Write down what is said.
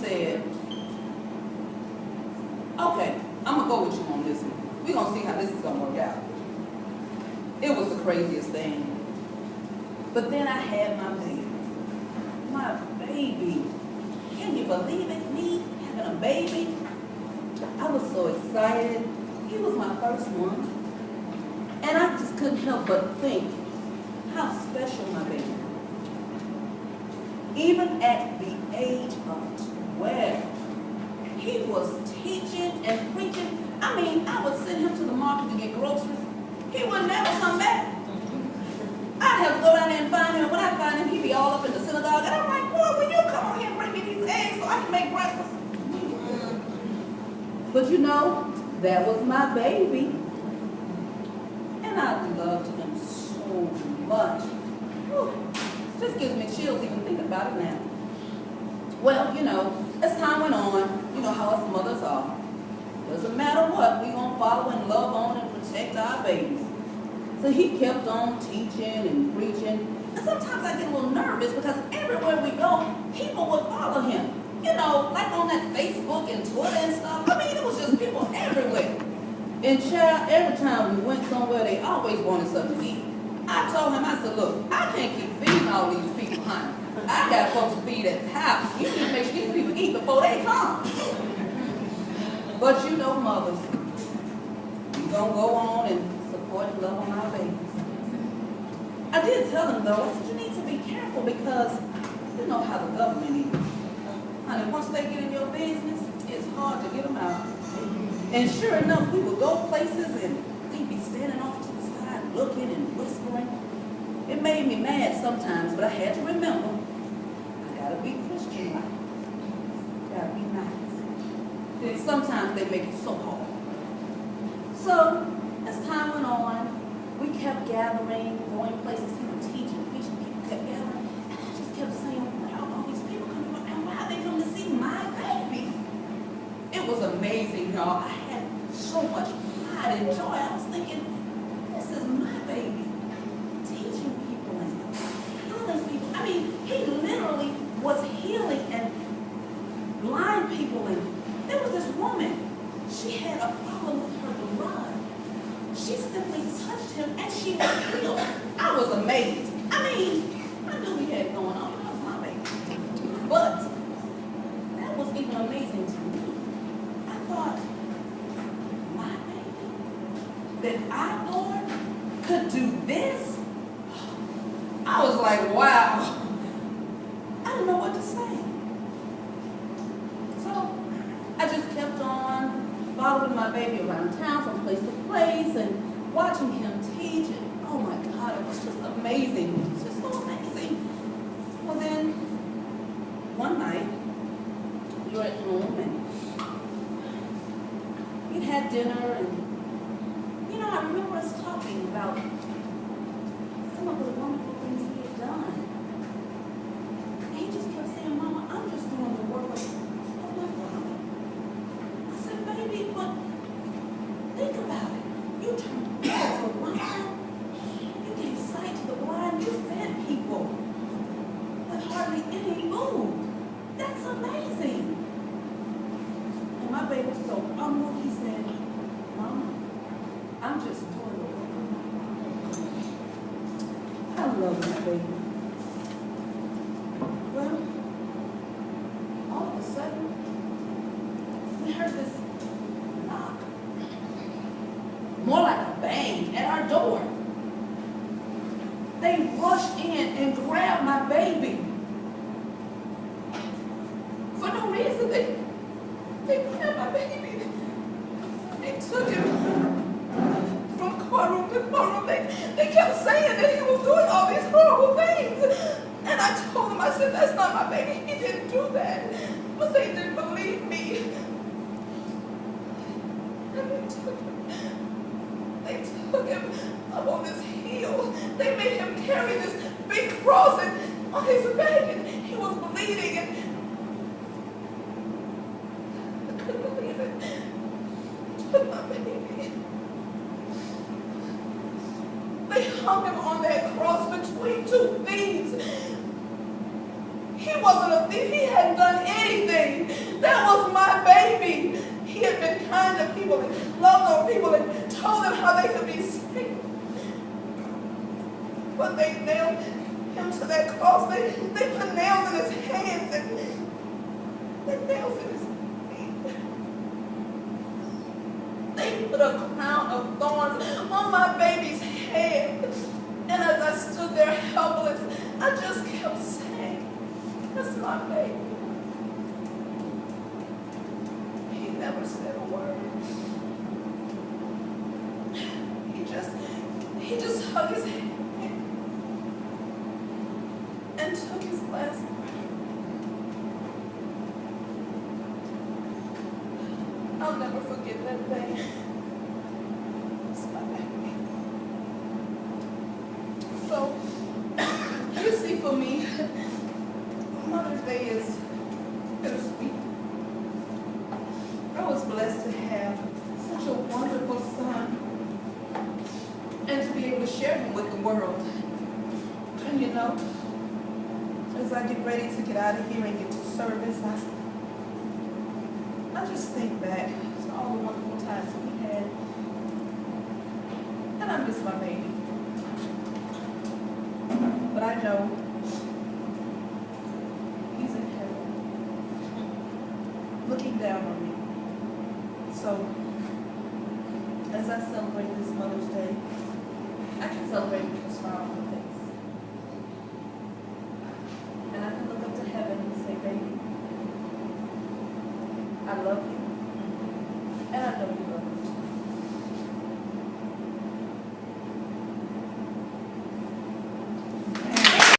said, okay, I'm going to go with you on this one. We're going to see how this is going to work out. It was the craziest thing. But then I had my baby. My baby. Can you believe it? Me having a baby? I was so excited. He was my first one. And I just couldn't help but think how special my baby was. Even at the age of 12, he was teaching and preaching. I mean, I would send him to the market to get groceries. He would never come back. I'd have to go down there and find him. When I find him, he'd be all up in the synagogue. And I'm like, boy, will you come on here and bring me these eggs so I can make breakfast? But you know, that was my baby. And I loved him so much. Whew. Just gives me chills even thinking about it now. Well, you know, as time went on, you know how us mothers are. Doesn't matter what, we're going to follow and love on and protect our babies. So he kept on teaching and preaching. And sometimes I get a little nervous because everywhere we go, people would follow him. You know, like on that Facebook and Twitter and stuff. I mean, it was just people everywhere. And child, every time we went somewhere, they always wanted something to eat. I told him, I said, look, I can't keep feeding all these people, honey. I got folks to feed at the house. You need to make sure these people eat before they come. But you know, mothers, we're going to go on and support and love on our babies. I did tell him, though, I said, you need to be careful because you know how the government is. Honey, once they get in your business, it's hard to get them out. And sure enough, we would go places and they'd be standing off to the side looking and whispering. It made me mad sometimes, but I had to remember, I gotta be Christian-like. Gotta be nice. And sometimes they make it so hard. So, as time went on, we kept gathering, going places, he would teach and preach, and people kept gathering. And I just kept saying, wow, all these people coming around, and why are they coming to see my baby? It was amazing, y'all. I had so much pride and joy. I was thinking, this is my baby. Teaching people and healing people. I mean, he literally was healing and blind people. And there was this woman. She had a problem with her blood. She simply touched him and she was healed. I was amazed. I mean, I knew he had going on. That was my baby. But that was even amazing to me. I thought, my baby that I bore could do this? I was like, wow. I didn't know what to say. So I just kept on following my baby around town from place to place and watching him teach. And oh my God, it was just amazing. It was just so amazing. Well then, one night, we were at home and we had dinner and, you know, I remember us talking about some of the wonderful things he had done. And he just kept saying, Mama, I'm just doing the work of my Father. I said, baby, but think about it. You turned people around. You gave sight to the blind. You fed people with hardly any food. That's amazing. And my baby was so humble. He said, Mama, I'm just doing the work of my Father. I love my baby. Well, all of a sudden, we heard this knock. More like a bang at our door. They rushed in and grabbed my baby. For no reason, they grabbed my baby. They took him from courtroom to courtroom. They kept saying that he was doing all these horrible things. And I told them, I said, that's not my baby. He didn't do that. But they didn't believe me. And they took him up on this hill. They made him carry this big cross on his back, and he was bleeding. And I couldn't believe it. He took my baby. They hung him on that cross between two thieves. He wasn't a thief. He hadn't done anything. But they nailed him to that cross. They put nails in his hands and nails in his feet. They put a crown of thorns on my baby's head. And as I stood there helpless, I just kept saying, "That's my baby." He never said a word. He just hugged his hand and took his last breath. I'll never forget that day. It's my baby. So, you see, for me, Mother's Day is bittersweet. I was blessed to have such a wonderful son and to be able to share him with the world. And you know, as I get ready to get out of here and get to service, I just think back to all the wonderful times we had. And I miss my baby. But I know he's in heaven, looking down on me. So, as I celebrate this Mother's Day, I can celebrate with a smile on my face. And I can look up to heaven and say, "Baby, I love you.